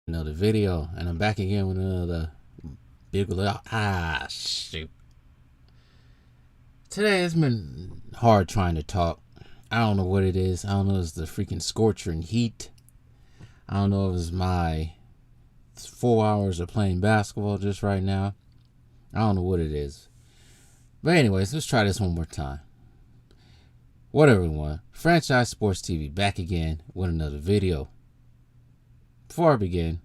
Another video, and I'm back again with another big little shoot. Today it's been hard trying to talk. I don't know what it is. I don't know if it's the freaking scorching heat. I don't know if it's my 4 hours of playing basketball just right now. I don't know what it is. But anyways, let's try this one more time. What everyone, Franchise Sports TV back again with another video. Before I begin,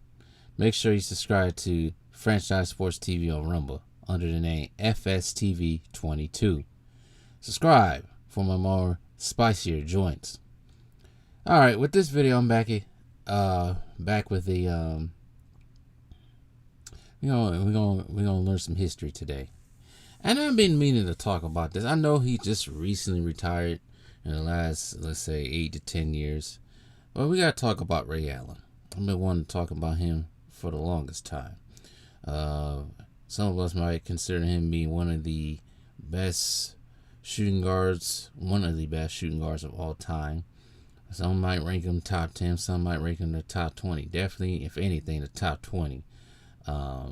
make sure you subscribe to Franchise Sports TV on Rumble under the name FSTV22. Subscribe for my more spicier joints. All right, with this video, I'm back with the we're gonna learn some history today. And I've been meaning to talk about this. I know he just recently retired in the last, let's say, 8 to 10 years, but we gotta talk about Ray Allen. I've been wanting to talk about him for the longest time. Some of us might consider him being one of the best shooting guards of all time. Some might rank him top 10, some might rank him the top 20. Definitely, if anything, the top 20. I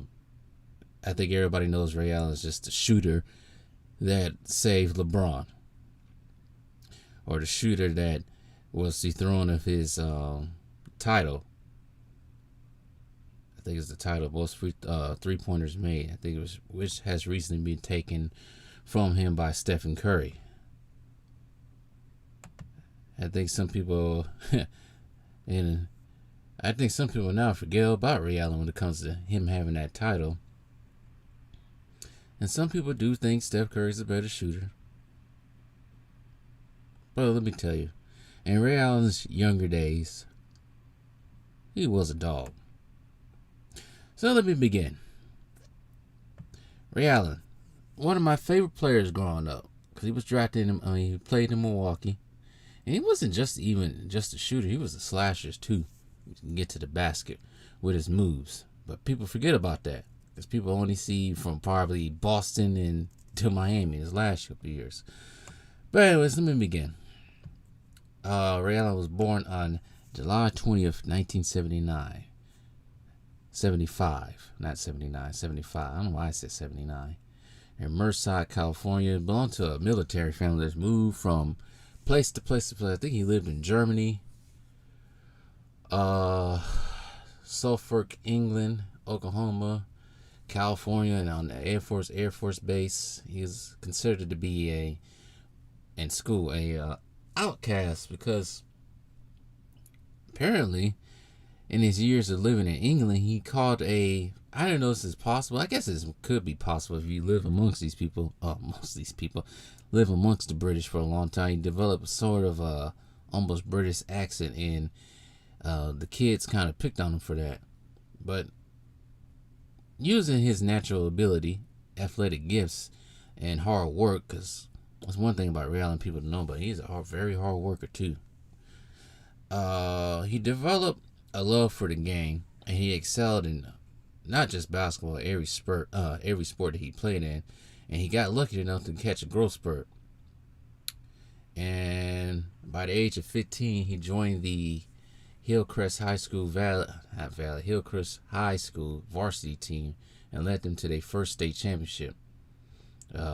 think everybody knows Ray Allen is just the shooter that saved LeBron, or the shooter that was the throne of his title. I think it's the title of most three-pointers made. I think it was, which has recently been taken from him by Stephen Curry. I think some people, and I think some people now forget about Ray Allen when it comes to him having that title. And some people do think Steph Curry's a better shooter. But let me tell you, in Ray Allen's younger days, he was a dog. So let me begin. Ray Allen, one of my favorite players growing up, because he was drafted he played in Milwaukee, and he wasn't just a shooter. He was a slasher too. He can get to the basket with his moves, but people forget about that because people only see from probably Boston and to Miami his last couple of years. But anyways, let me begin. Ray Allen was born on July 20th, 1979. 75, not 79, 75. I don't know why I said 79. In Merced, California. Belonged to a military family that's moved from place to place to place. I think he lived in Germany, Suffolk, England, Oklahoma, California, and on the Air Force Base. He is considered to be in school a outcast because apparently in his years of living in England, he caught I don't know if this is possible. I guess it could be possible if you live amongst these people. Live amongst the British for a long time. He developed sort of a almost British accent, and the kids kind of picked on him for that. But using his natural ability, athletic gifts, and hard work, because that's one thing about Ray Allen people to know, but he's a very hard worker too. He developed a love for the game, and he excelled in not just basketball, every sport that he played in, and he got lucky enough to catch a growth spurt. And by the age of 15, he joined the Hillcrest High School Hillcrest High School varsity team and led them to their first state championship,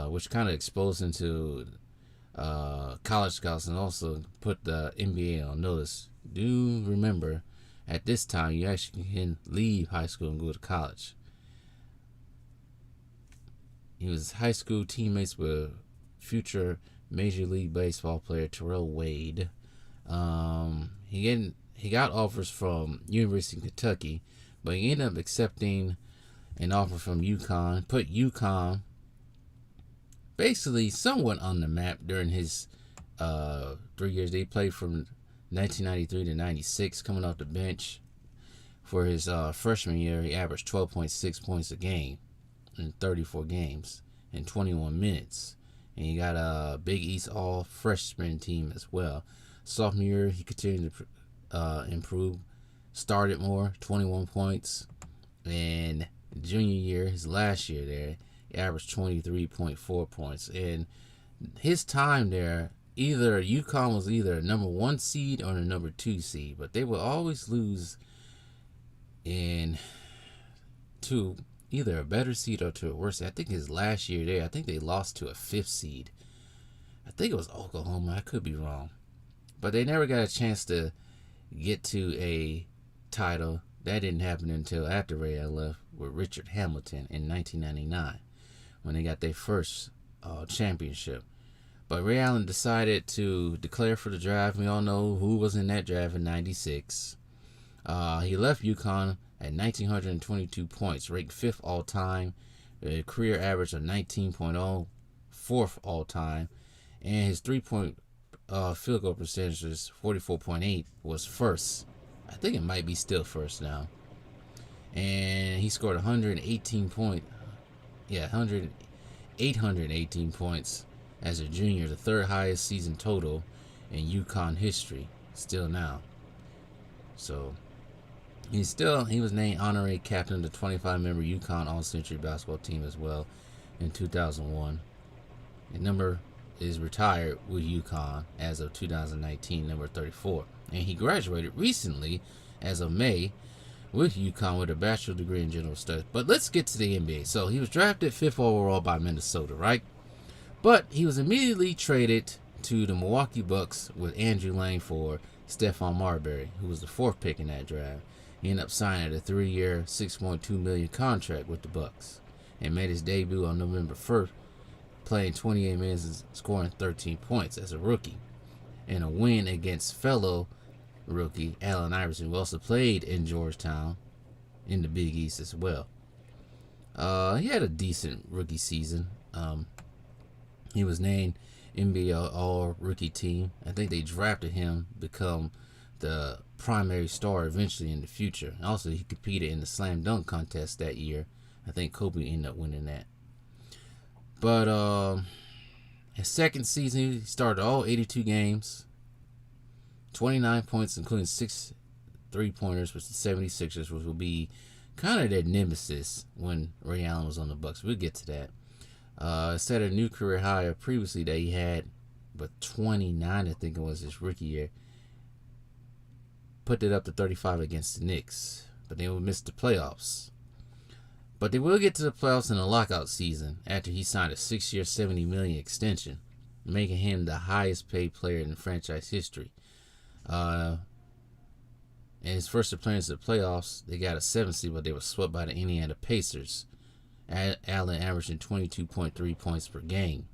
which kind of exposed him to college scouts and also put the NBA on notice. Do remember, at this time, you actually can leave high school and go to college. He was high school teammates with future Major League Baseball player Terrell Wade. He got offers from University of Kentucky, but he ended up accepting an offer from UConn. Put UConn basically somewhat on the map during his 3 years. They played from 1993 to 96, coming off the bench. For his freshman year, he averaged 12.6 points a game in 34 games in 21 minutes. And he got a Big East all freshman team as well. Sophomore year, he continued to improve, started more, 21 points. And junior year, his last year there, he averaged 23.4 points. And his time there, either UConn was either a number 1 seed or a number 2 seed, but they would always lose and to either a better seed or to a worse seed. I think his last year there, I think they lost to a 5th seed. I think it was Oklahoma. I could be wrong. But they never got a chance to get to a title. That didn't happen until after Ray Allen left with Richard Hamilton in 1999 when they got their first championship. But Ray Allen decided to declare for the draft. We all know who was in that draft in 96. He left UConn at 1,922 points, ranked 5th all-time, a career average of 19.0, 4th all-time, and his three-point field goal percentage was 44.8, was first. I think it might be still first now. And he scored 818 points as a junior, the 3rd highest season total in UConn history, still now. So he was named honorary captain of the 25-member UConn All-Century basketball team as well in 2001. The number is retired with UConn as of 2019, number 34. And he graduated recently, as of May, with UConn with a bachelor's degree in general studies. But let's get to the NBA. So he was drafted 5th overall by Minnesota, right? But he was immediately traded to the Milwaukee Bucks with Andrew Lane for Stephon Marbury, who was the 4th pick in that draft. He ended up signing a 3-year, $6.2 million contract with the Bucks and made his debut on November 1st, playing 28 minutes and scoring 13 points as a rookie in a win against fellow rookie Allen Iverson, who also played in Georgetown in the Big East as well. He had a decent rookie season. He was named NBA All-Rookie Team. I think they drafted him to become the primary star eventually in the future. Also, he competed in the slam dunk contest that year. I think Kobe ended up winning that. But his second season, he started all 82 games, 29 points, including 6 3-pointers, which the 76ers, which will be kind of their nemesis when Ray Allen was on the Bucks. We'll get to that. Set a new career high previously that he had, but 29, I think it was his rookie year. Put it up to 35 against the Knicks, but they will miss the playoffs. But they will get to the playoffs in the lockout season after he signed a 6-year, $70 million extension, making him the highest paid player in franchise history. In his first appearance at the playoffs, they got a 7th seed, but they were swept by the Indiana Pacers. Allen averaging 22.3 points per game.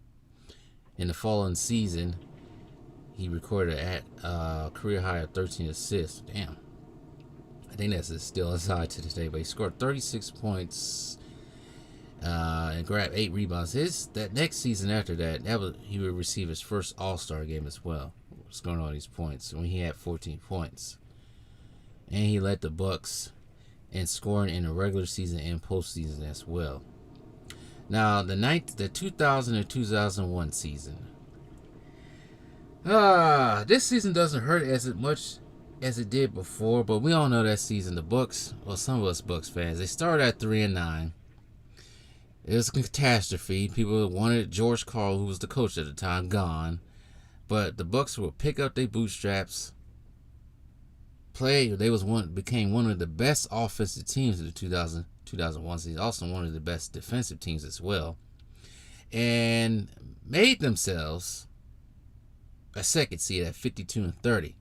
In the following season, he recorded a career high of 13 assists. Damn. I think that's still as high to this day, but he scored 36 points and grabbed 8 rebounds. That next season after that, he would receive his first All-Star game as well, scoring all these points when he had 14 points. And he led the Bucks in scoring in the regular season and postseason as well. Now, the 2000 and 2001 season. This season doesn't hurt as much as it did before, but we all know that season the Bucks, well, some of us Bucks fans, they started at 3-9. It was a catastrophe. People wanted George Karl, who was the coach at the time, gone. But the Bucks would pick up their bootstraps, became one of the best offensive teams in the 2001 season, also one of the best defensive teams as well, and made themselves a 2nd seed at 52-30.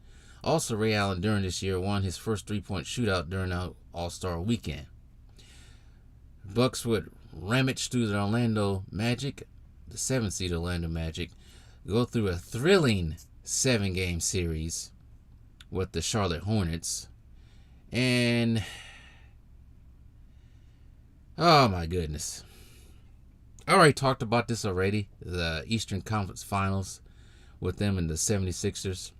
Also, Ray Allen during this year won his first 3-point shootout during the All-Star weekend. Bucks would rummage through the Orlando Magic, the 7th seed Orlando Magic, go through a thrilling 7-game series with the Charlotte Hornets, and oh my goodness, I already talked about this already, the Eastern Conference Finals with them and the 76ers.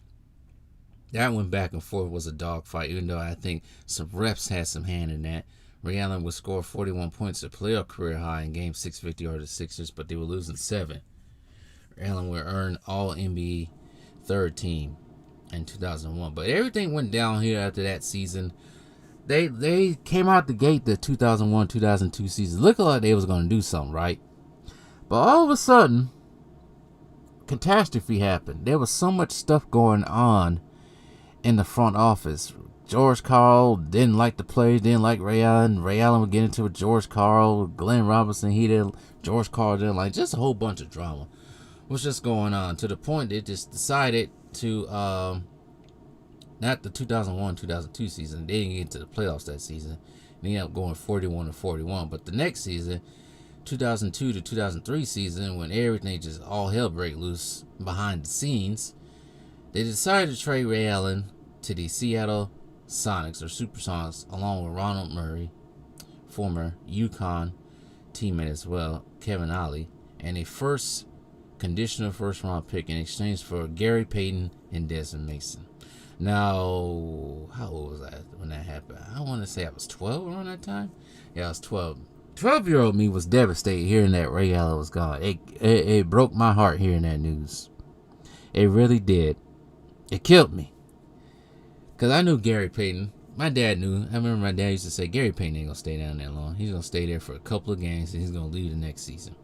That went back and forth, was a dogfight, even though I think some refs had some hand in that. Ray Allen would score 41 points, a playoff career high in Game 6 victory over the Sixers, but they were losing 7. Ray Allen would earn All-NBA 3rd team in 2001. But everything went down here after that season. They came out the gate the 2001-2002 season. Looking like they was going to do something, right? But all of a sudden, catastrophe happened. There was so much stuff going on in the front office. George Karl didn't like the players, didn't like Ray Allen. Ray Allen would get into it with George Karl. Glenn Robinson, he didn't. George Karl didn't like. Just a whole bunch of drama was just going on to the point they just decided to, not the 2001-2002 season. They didn't get into the playoffs that season. They ended up going 41-41. But the next season, 2002 to 2003 season, when everything just all hell break loose behind the scenes, they decided to trade Ray Allen to the Seattle Sonics or Supersonics, along with Ronald Murray, former UConn teammate as well, Kevin Ollie, and a conditional first round pick in exchange for Gary Payton and Desmond Mason. Now, how old was I when that happened? I want to say I was 12 around that time. Yeah, I was 12. 12-year-old me was devastated hearing that Ray Allen was gone. It broke my heart hearing that news. It really did. It killed me. Because I knew Gary Payton. My dad knew. I remember my dad used to say, Gary Payton ain't going to stay down that long. He's going to stay there for a couple of games and he's going to leave the next season.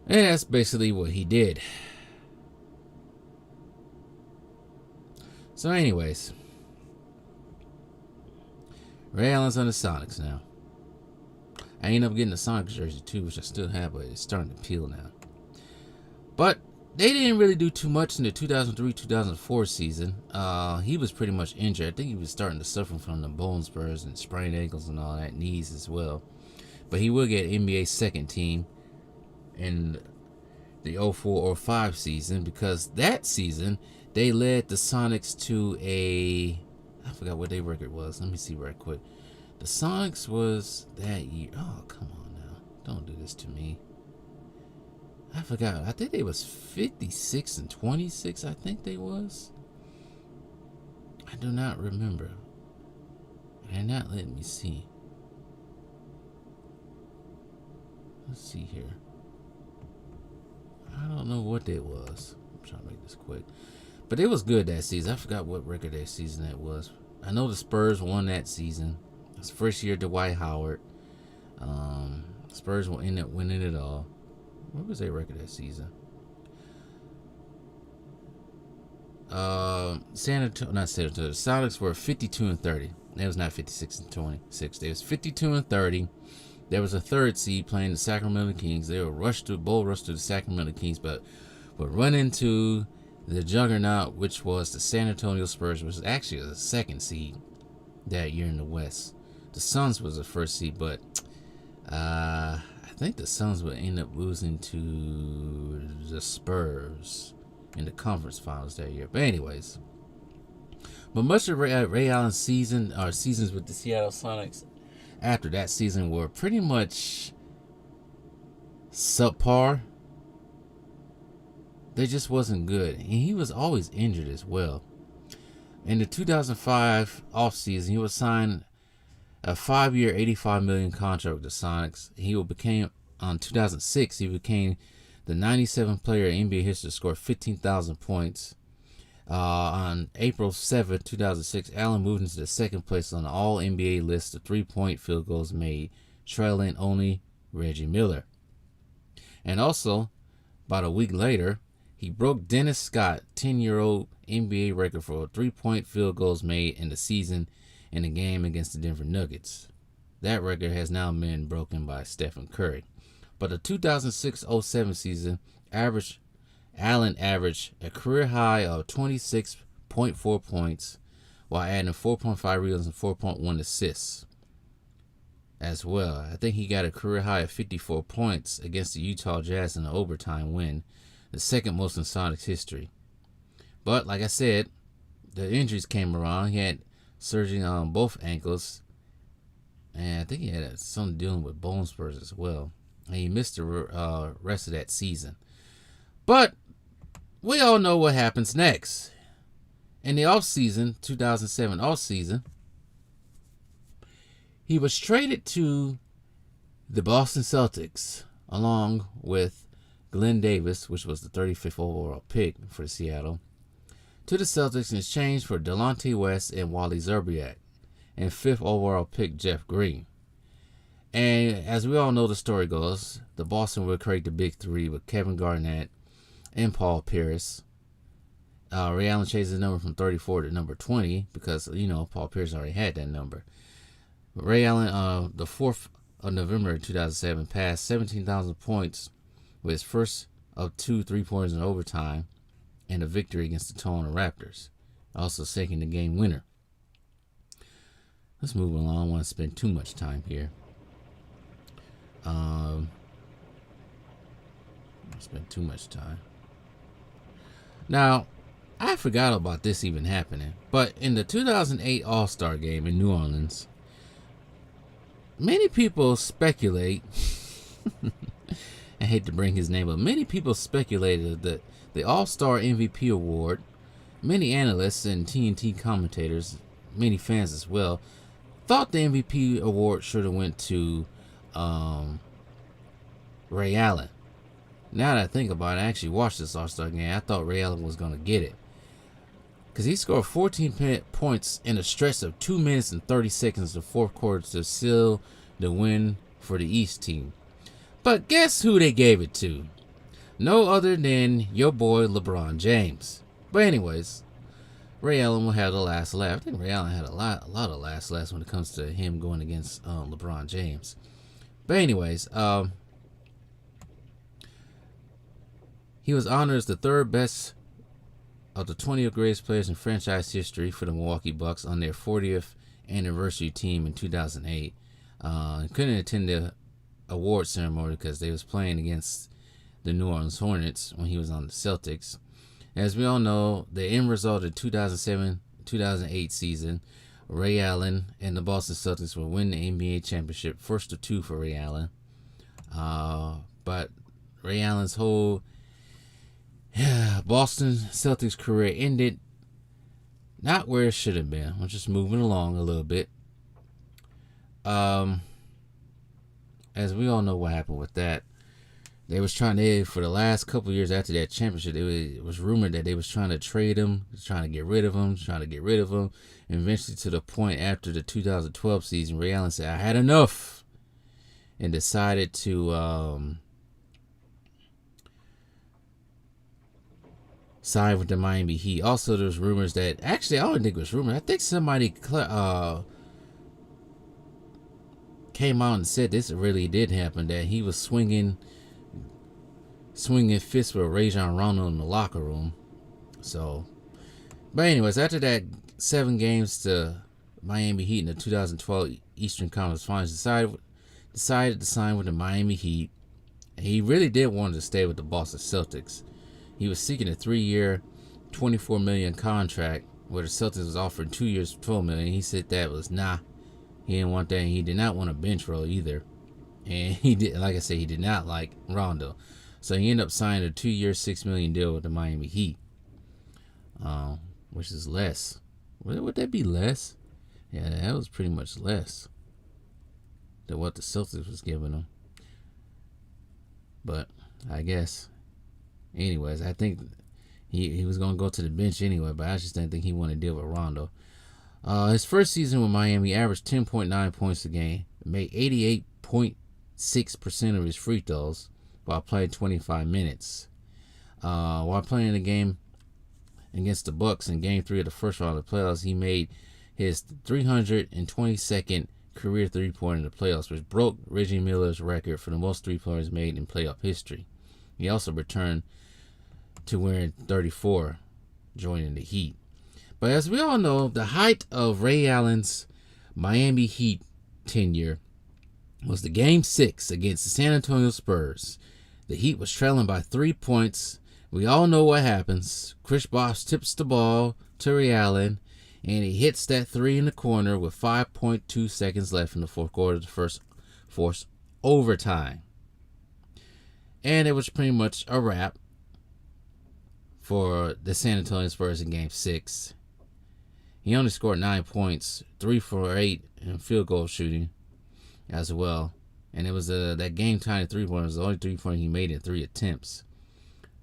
And that's basically what he did. So anyways, Ray Allen's on the Sonics now. I ended up getting the Sonics jersey too, which I still have, but it's starting to peel now. But they didn't really do too much in the 2003-2004 season. He was pretty much injured. I think he was starting to suffer from the bone spurs and sprained ankles and all that, knees as well. But he will get NBA second team in the 04-05 season, because that season they led the Sonics to I forgot what their record was. Let me see right quick. The Sonics was that year. Oh, come on now. Don't do this to me. I forgot. I think they was 56-26. I think they was. I do not remember. They're not letting me see. Let's see here. I don't know what it was. I'm trying to make this quick. But it was good that season. I forgot what record that season that was. I know the Spurs won that season. It's the first year Dwight Howard. Spurs will end up winning it all. What was their record that season? San Antonio, not San Antonio. The Sonics were 52-30. That was not 56-26. They was 52-30. There was a third seed playing the Sacramento Kings. They were bull rushed to the Sacramento Kings, but would run into the juggernaut, which was the San Antonio Spurs, which was actually the second seed that year in the West. The Suns was the first seed, but I think the Suns would end up losing to the Spurs in the conference finals that year. But anyways, but much of Ray Allen's seasons with the Seattle Sonics after that season were pretty much subpar. They just wasn't good. And he was always injured as well. In the 2005 offseason, he was signed a 5-year, $85 million contract with the Sonics. On 2006, he became the 97th player in NBA history to score 15,000 points. On April 7, 2006, Allen moved into the second place on the All-NBA list of three-point field goals made, trailing only Reggie Miller. And also, about a week later, he broke Dennis Scott's 10-year-old NBA record for three-point field goals made in the season in a game against the Denver Nuggets. That record has now been broken by Stephen Curry. But the 2006-07 season, Allen averaged a career high of 26.4 points while adding 4.5 rebounds and 4.1 assists as well. I think he got a career high of 54 points against the Utah Jazz in an overtime win, the second most in Sonics history. But like I said, the injuries came around. He had surgery on both ankles, and I think he had something dealing with bone spurs as well. And he missed the rest of that season. But we all know what happens next. In the offseason, 2007 offseason, he was traded to the Boston Celtics along with Glenn Davis, which was the 35th overall pick for Seattle, to the Celtics in exchange for Delonte West and Wally Szczerbiak, and 5th overall pick Jeff Green. And as we all know, the story goes, the Boston would create the big three with Kevin Garnett and Paul Pierce. Ray Allen changed the number from 34 to number 20 because, Paul Pierce already had that number. But Ray Allen, the 4th of November 2007, passed 17,000 points with his first of 2 3-pointers in overtime and a victory against the Toronto Raptors. Also second the game winner. Let's move along. I don't want to spend too much time here. Spend too much time. Now, I forgot about this even happening, but in the 2008 All-Star Game in New Orleans, many people speculate, I hate to bring his name up, many people speculated that the All-Star MVP award, many analysts and TNT commentators, many fans as well, thought the MVP award should have went to Ray Allen. Now that I think about it, I actually watched this All-Star game. I thought Ray Allen was going to get it, because he scored 14 points in a stretch of 2 minutes and 30 seconds in the fourth quarter to seal the win for the East team. But guess who they gave it to? No other than your boy LeBron James. But anyways, Ray Allen will have the last laugh. I think Ray Allen had a lot of last laughs when it comes to him going against LeBron James. But anyways, he was honored as the third best of the 20 greatest players in franchise history for the Milwaukee Bucks on their 40th anniversary team in 2008. Couldn't attend the award ceremony because they was playing against the New Orleans Hornets when he was on the Celtics. As we all know, the end result of the 2007-2008 season, Ray Allen and the Boston Celtics will win the NBA championship, first of 2 for Ray Allen. But Ray Allen's whole Boston Celtics career ended not where it should have been. We're just moving along a little bit. As we all know what happened with that. They was trying for the last couple of years after that championship, it was rumored that they was trying to trade him, trying to get rid of him. And eventually to the point after the 2012 season, Ray Allen said, I had enough, and decided to sign with the Miami Heat. Also, there's rumors that, actually, I don't think it was rumors. I think somebody came out and said this really did happen, that he was swinging fists with Rajon Rondo in the locker room. So, but anyways, after that 7 games to Miami Heat in the 2012 Eastern Conference Finals, decided to sign with the Miami Heat. And he really did want to stay with the Boston Celtics. He was seeking a 3-year, $24 million contract, where the Celtics was offering 2 years, $12 million. He said that was nah. He didn't want that, and he did not want a bench role either. And he did, like I said, he did not like Rondo. So he ended up signing a 2-year, $6 million deal with the Miami Heat, which is less. Would that be less? Yeah, that was pretty much less than what the Celtics was giving him. But I guess, anyways, I think he was going to go to the bench anyway, but I just didn't think he wanted to deal with Rondo. His first season with Miami averaged 10.9 points a game, made 88.6% of his free throws while playing 25 minutes. While playing the game against the Bucks in Game 3 of the first round of the playoffs, he made his 322nd career three-pointer in the playoffs, which broke Reggie Miller's record for the most three-pointers made in playoff history. He also returned to wearing 34, joining the Heat. But as we all know, the height of Ray Allen's Miami Heat tenure was the Game 6 against the San Antonio Spurs. The Heat was trailing by 3 points. We all know what happens. Chris Bosh tips the ball to Ray Allen, and he hits that 3 in the corner with 5.2 seconds left in the fourth quarter of the first forced overtime. And it was pretty much a wrap for the San Antonio Spurs in Game 6. He only scored 9 points, 3 for 8 in field goal shooting as well. And it was that game-tying three-pointer was the only three-pointer he made in 3 attempts.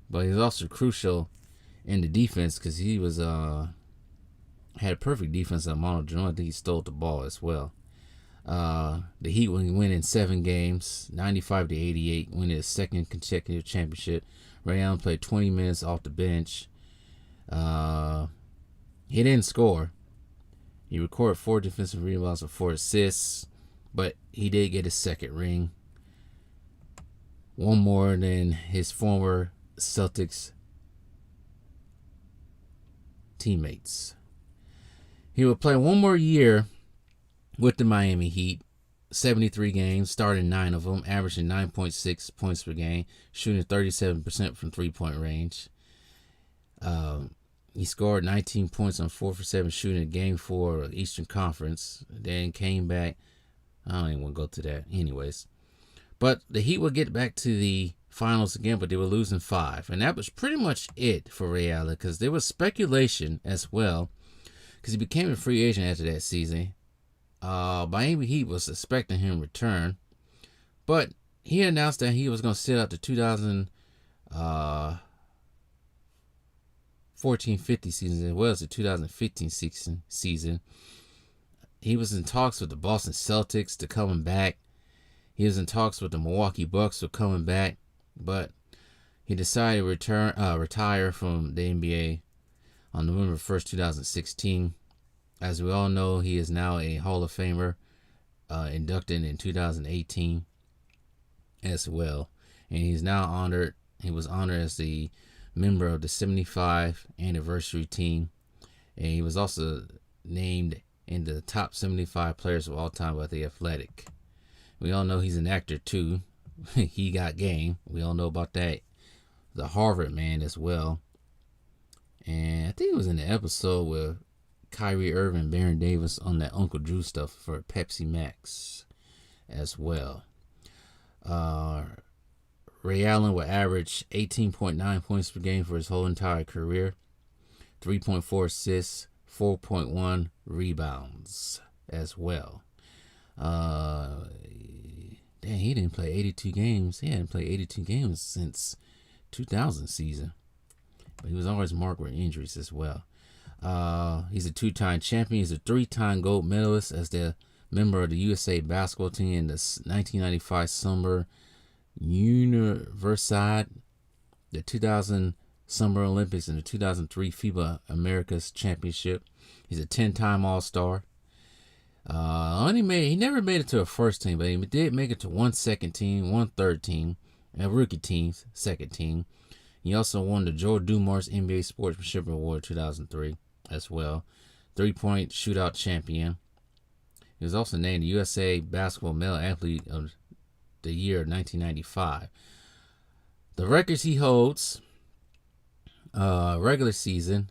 But he was also crucial in the defense because he was had a perfect defense on Mono Ginobili. I think he stole the ball as well. The Heat win in 7 games, 95-88, winning his second consecutive championship. Ray Allen played 20 minutes off the bench. He didn't score. He recorded 4 defensive rebounds and 4 assists, but he did get his second ring. One more than his former Celtics teammates. He will play one more year with the Miami Heat. 73 games, starting 9 of them, averaging 9.6 points per game, shooting 37% from three-point range. He scored 19 points on 4 for 7 shooting in Game 4 of the Eastern Conference. Then came back. I don't even want to go to that. Anyways. But the Heat would get back to the finals again, but they were losing 5. And that was pretty much it for Ray Allen, because there was speculation as well, because he became a free agent after that season. Miami Heat was expecting him to return, but he announced that he was going to sit out the 2014-15 season as well as the 2015 season. He was in talks with the Boston Celtics to coming back. He was in talks with the Milwaukee Bucks for coming back, but he decided to retire from the NBA on November 1st, 2016. As we all know, he is now a Hall of Famer, inducted in 2018 as well. And he's now honored. He was honored as the member of the 75 anniversary team. And he was also named in the top 75 players of all time by The Athletic. We all know he's an actor too. He Got Game. We all know about that. The Harvard man as well. And I think it was in the episode with Kyrie Irving and Baron Davis on that Uncle Drew stuff for Pepsi Max as well. Ray Allen would average 18.9 points per game for his whole entire career, 3.4 assists, 4.1 rebounds as well. He didn't play 82 games. He hadn't played 82 games since 2000 season. But he was always marked with injuries as well. He's a 2-time champion. He's a 3-time gold medalist as the member of the USA basketball team in the 1995 Summer Universiade, the 2000 Summer Olympics, and the 2003 FIBA Americas Championship. He's a 10-time All-Star. He never made it to a first team, but he did make it to one second team, one third team, and a rookie team's second team. He also won the Joe Dumars NBA Sportsmanship Award 2003 as well. 3-point shootout champion. He was also named the USA Basketball Male Athlete of the Year 1995. The records he holds, regular season,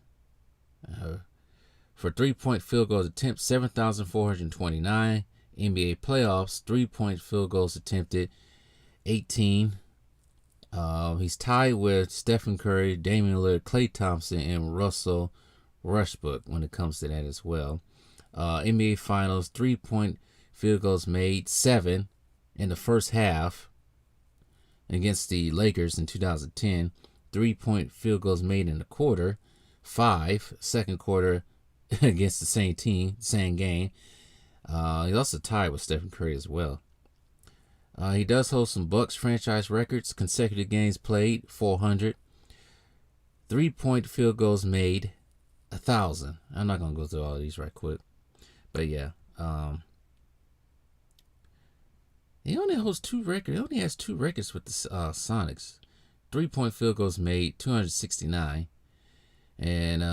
for 3-point field goals attempts, 7,429. NBA playoffs, 3-point field goals attempted, 18. He's tied with Stephen Curry, Damian Lillard, Klay Thompson, and Russell Westbrook when it comes to that as well. NBA Finals, 3-point field goals made, 7 in the first half against the Lakers in 2010. 3-point field goals made in the quarter, 5 second quarter against the same team, same game. He also tied with Stephen Curry as well. He does hold some Bucks franchise records. Consecutive games played, 400. 3-point field goals made, 1,000. I'm not going to go through all of these right quick. But yeah. He only holds 2 records. He only has 2 records with the Sonics. 3-point field goals made, 269. And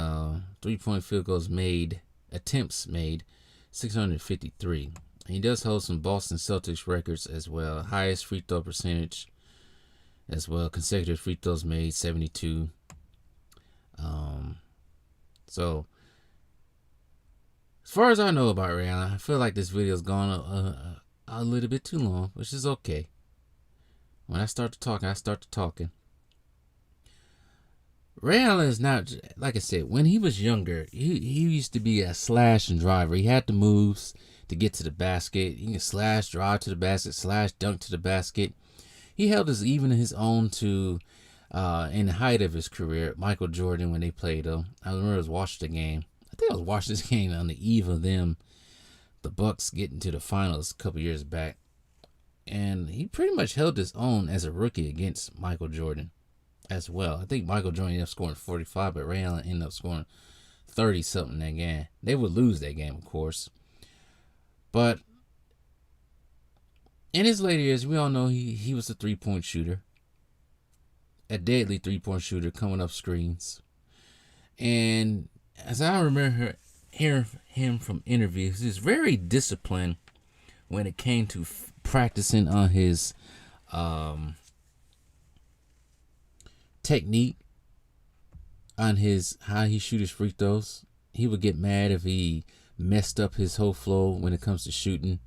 3-point field goals made, attempts made, 653. He does hold some Boston Celtics records as well. Highest free throw percentage as well. Consecutive free throws made, 72. So, as far as I know about Ray Allen, I feel like this video's gone a little bit too long, which is okay. When I start to talk, I start to talking. Ray Allen is not, like I said, when he was younger, he used to be a slash and driver. He had the moves to get to the basket. He can slash, drive to the basket, slash, dunk to the basket. He held his own to, in the height of his career, Michael Jordan when they played him. I remember I was watching the game. I think I was watching this game on the eve of the Bucks getting to the finals a couple years back. And he pretty much held his own as a rookie against Michael Jordan. as well. I think Michael Jordan ended up scoring 45, but Ray Allen ended up scoring 30 something that game. They would lose that game, of course. But in his later years, we all know he was a 3-point shooter, a deadly 3-point shooter coming up screens. And as I remember hearing him from interviews, he was very disciplined when it came to practicing on his technique, on his how he shoot his free throws. He would get mad if he messed up his whole flow when it comes to shooting,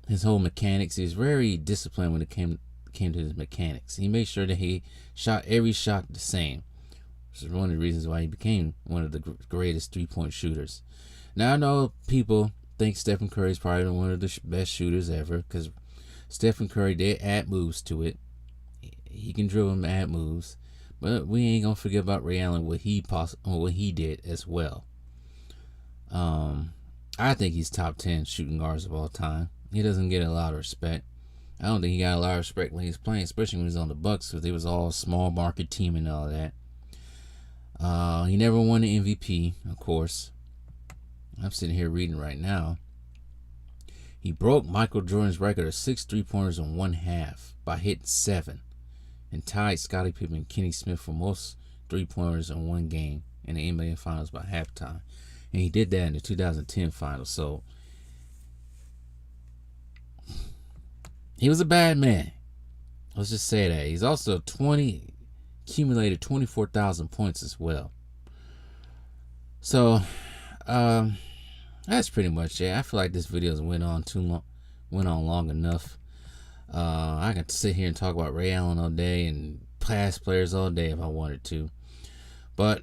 his whole mechanics. He was very disciplined when it came to his mechanics. He made sure that he shot every shot the same, which is one of the reasons why he became one of the greatest 3-point shooters. Now I know people think Stephen Curry is probably one of the best shooters ever, because Stephen Curry did add moves to it. He can dribble and add moves, but we ain't gonna forget about Ray Allen, what he did as well. I think he's top 10 shooting guards of all time. He doesn't get a lot of respect. I don't think he got a lot of respect when he was playing, especially when he was on the Bucks, because they was all small market team and all that. He never won the MVP, of course. I'm sitting here reading right now. He broke Michael Jordan's record of 6 3-pointers in one half by hitting 7, and tied Scottie Pippen and Kenny Smith for most 3-pointers in one game in the NBA Finals by halftime. And he did that in the 2010 Finals. So he was a bad man. Let's just say that. He's also accumulated 24,000 points as well. So that's pretty much it. I feel like this video went on long enough. I could sit here and talk about Ray Allen all day and past players all day if I wanted to, but